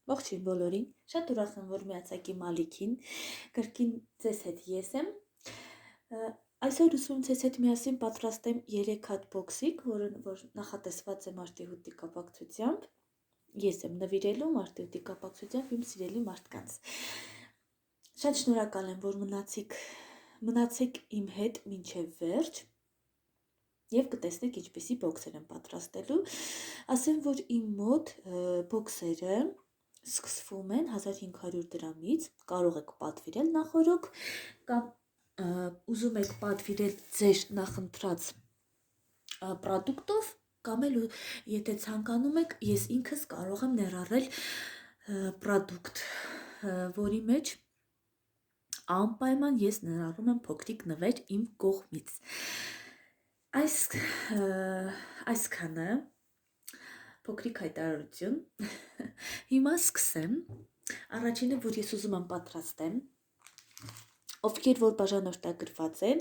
Ողջույն բոլորին, շատ ուրախ եմ, որ միացաք իմ ալիքին, կրկին ձեզ հետ ես եմ, այսօր ուսում ձեզ հետ միասին պատրաստեմ 3 հատ բոքսիկ, որ նախատեսված է մարտի 8-ի կապակցությամբ, ես եմ նվիրելու մարտի 8-ի կապակցությամբ իմ սիրելի մարդկանց, շատ շնորհակալ եմ, որ մնացեք իմ հետ մինչև վերջ, և կտեսնեք ինչպիսի բոքսեր եմ պատրաստելու, ասեմ, որ իմ մոտ բոքսերը սկսվում են 1500 դրամից, կարող եք պատվիրել նախօրոք, կամ ուզում եք պատվիրել ձեր նախընտրած պրոդուկտով, կամ էլ եթե ցանկանում եք, ես ինքս կարող եմ ներառել պրոդուկտ, որի մեջ անպայման ես ներառում եմ փոքրիկ նվեր իմ կողմից։ Այսքանը փոքրիկ հայտարարություն, հիմա սկսեմ, առաջինը, որ ես ուզում եմ պատրաստեմ, ովքեր որ բաժանորդագրված են,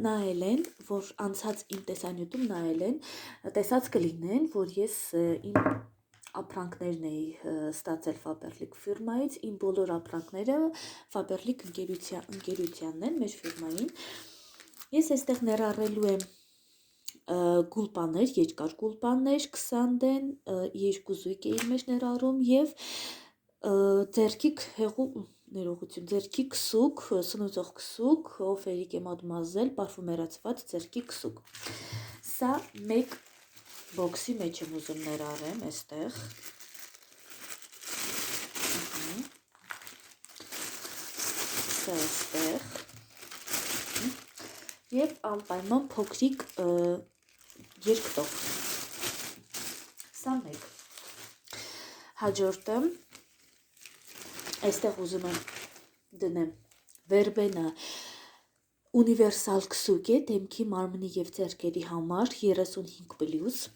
նայել են, որ անցած իմ տեսանյութում նայել են, տեսած կլինեն, որ ես իմ ապրանքներն էի ստացել Faberlic ֆիրմայից, իմ բոլոր ապրանքները Faberlic ընկերությանն են, մեր ֆիրմային, ես այստեղ ներառելու եմ գուլպաներ, երկար գուլպաներ, 20 դեն, 2 զույգ է իր մեջ ներառում և ձեռքի ներողություն, ձեռքի քսուկ, սնուցող քսուկ, օֆերիկ է մադմազել, պարֆումերացված ձեռքի քսուկ։ Սա մեկ բոքսի մեջ եմ ուզում ներառեմ այստեղ։ Սա այստեղ։ Եվ անպայման փոքրիկ երկտող։ Սա մեկ։ Հաջորդը այստեղ ուզում եմ դնեմ վերբենա ունիվերսալ քսուկ է դեմքի, մարմնի և ձեռքերի համար 35+։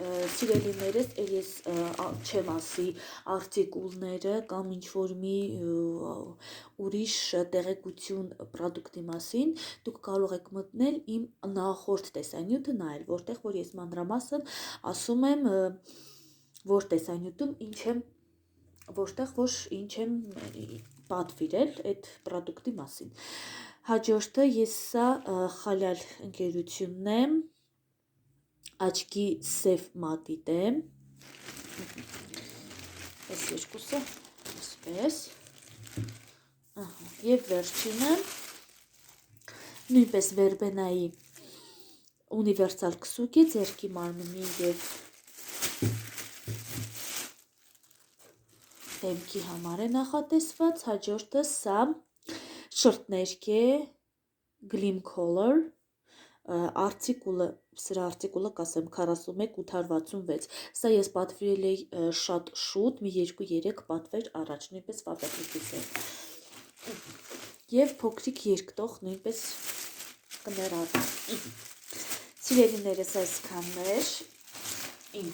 Սիրելիներս, ես չեմ ասի արտիկուլները կամ ինչ-որ մի ուրիշ տեղեկություն պրոդուկտի մասին, դուք կարող եք մտնել իմ նախորդ տեսանյութը նայել, որտեղ որ ես մանրամասն ասում եմ, որ տեսանյութում ինչ եմ պատվիրել այդ պրոդուկտի մասին։ Հաջորդը ես սա խալյալ ընկերությունն եմ, աչքի սև մատիտ է, այս երկուսը, այսպես, և վերջինը, նույնպես վերբենայի ունիվերսալ քսուկ է, ձեռքի մարմնի և դեմքի համար է նախատեսված, հաջորդը սա շրթներք է, Gleam Color, սրա արտիկուլը կասեմ 41-866, սա ես պատվիրել էի շատ շուտ, մի 2-3 պատվեր առաջ, նույնպես Faberlic-ից է, և փոքրիկ երկտող նույնպես կներառվի։ Սիրելիներս, այսքանն էր իմ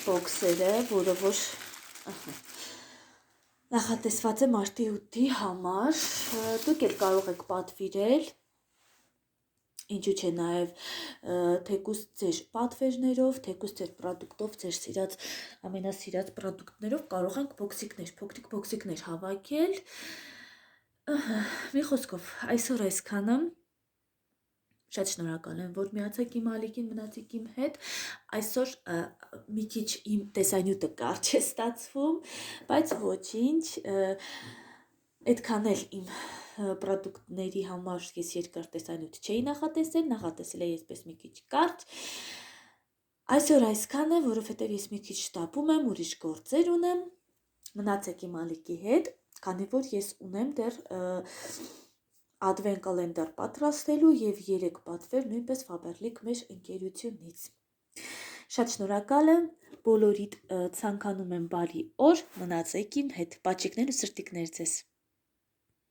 բոքսերը, որը որ նախատեսված է մարտի 8-ի համար, դուք էլ կարող եք պատվիրել, ինչու չէ նաև թեկուզ ձեր պատվերներով, թեկուզ ձեր պրոդուկտով, ձեր ամենասիրած պրոդուկտներով կարող ենք փոքրիկ բոքսիկներ հավաքել, մի խոսքով, այսօր այսքանը, շատ շնորհակալ եմ, որ միացաք իմ ալիքին, մնացիք իմ հետ, այսօր մի քիչ իմ տեսանյութը կարճ է ստացվում, բայց ոչինչ, այդքան էլ իմ պրոդուկտների համար ես երկար տեսանյութ չէի նախատեսել է եսպես մի քիչ կարճ, այսօր այսքան է, որովհետև ես մի քիչ շտապում եմ, ուրիշ գործեր ունեմ, մնացեք իմ ալիքի հետ, քանի որ ես ունեմ դեռ Advent կալենդար պատրաստելու և 3 պատվեր նույնպես Faberlic մեր ընկերությունից։ Շատ շնորհակալ եմ, բոլորիդ ցանկանում եմ բարի օր, մնացեք իմ հետ, պաչիկներ ու սրտիկներ ձեզ։